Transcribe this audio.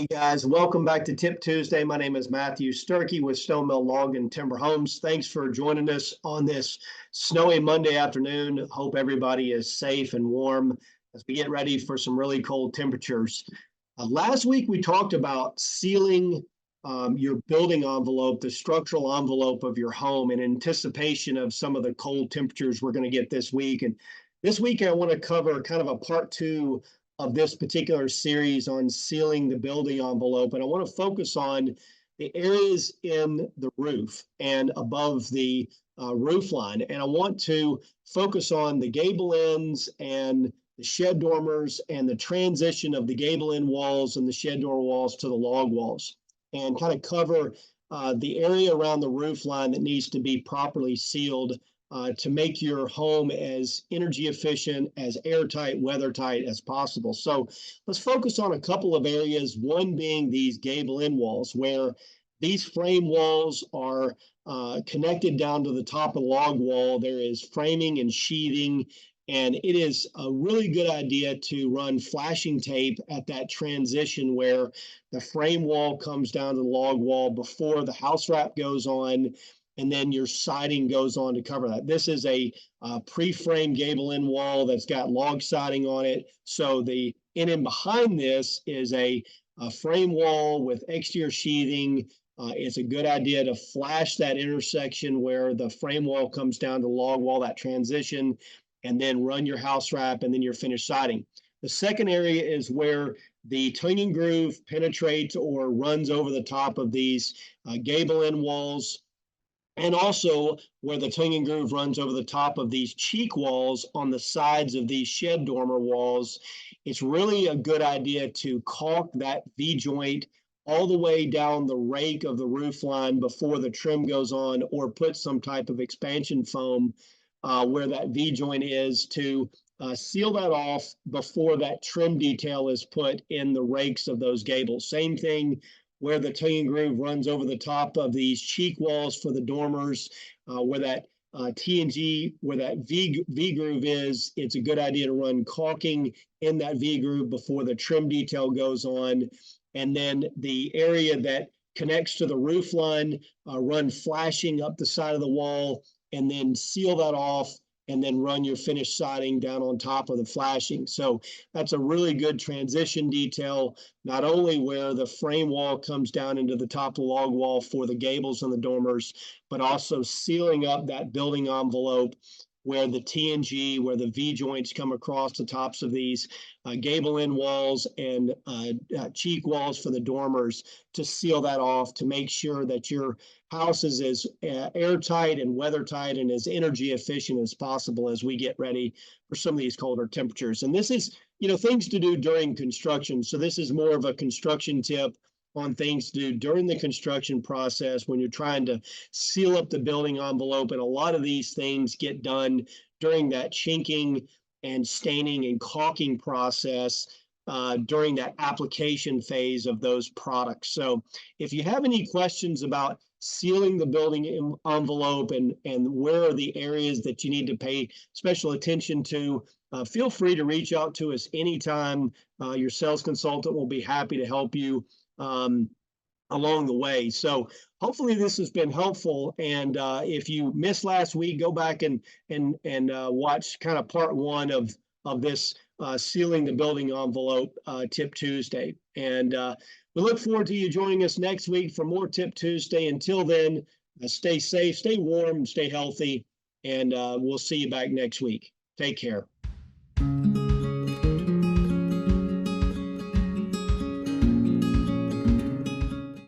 Hey guys, welcome back to Tip Tuesday. My name is Matthew Sturkey with Stone Mill Log and Timber Homes. Thanks for joining us on this snowy Monday afternoon. Hope everybody is safe and warm as we get ready for some really cold temperatures. Last week we talked about sealing your building envelope, the structural envelope of your home in anticipation of some of the cold temperatures we're going to get this week. And this week I want to cover kind of a part two of this particular series on sealing the building envelope. And I want to focus on the areas in the roof and above the roof line. And I want to focus on the gable ends and the shed dormers and the transition of the gable end walls and the shed dormer walls to the log walls, and kind of cover the area around the roof line that needs to be properly sealed to make your home as energy efficient, as airtight, weathertight as possible. So let's focus on a couple of areas, one being these gable end walls, where these frame walls are connected down to the top of the log wall. There is framing and sheathing, and it is a really good idea to run flashing tape at that transition where the frame wall comes down to the log wall before the house wrap goes on, and then your siding goes on to cover that. This is a pre-framed gable end wall that's got log siding on it. So the in and behind this is a frame wall with exterior sheathing. It's a good idea to flash that intersection where the frame wall comes down to log wall, that transition, and then run your house wrap and then your finished siding. The second area is where the tongue and groove penetrates or runs over the top of these gable end walls, and also where the tongue and groove runs over the top of these cheek walls on the sides of these shed dormer walls. It's really a good idea to caulk that V-joint all the way down the rake of the roof line before the trim goes on, or put some type of expansion foam where that V-joint is to seal that off before that trim detail is put in the rakes of those gables. Same thing where the tongue and groove runs over the top of these cheek walls for the dormers, where that T&G, where that V groove is, it's a good idea to run caulking in that V groove before the trim detail goes on. And then the area that connects to the roof line, run flashing up the side of the wall, and then seal that off, and then run your finished siding down on top of the flashing. So that's a really good transition detail, not only where the frame wall comes down into the top of the log wall for the gables and the dormers, but also sealing up that building envelope where the T&G, where the V-joints come across the tops of these gable end walls and cheek walls for the dormers, to seal that off, to make sure that your house is as airtight and weathertight and as energy efficient as possible as we get ready for some of these colder temperatures. And this is, things to do during construction. So this is more of a construction tip on things to do during the construction process when you're trying to seal up the building envelope. And a lot of these things get done during that chinking and staining and caulking process during that application phase of those products. So if you have any questions about sealing the building envelope and where are the areas that you need to pay special attention to, feel free to reach out to us anytime. Your sales consultant will be happy to help you along the way. So hopefully this has been helpful. And if you missed last week, go back and watch kind of part one of this sealing the building envelope Tip Tuesday. And we look forward to you joining us next week for more Tip Tuesday. Until then, stay safe, stay warm, stay healthy, and we'll see you back next week. Take care.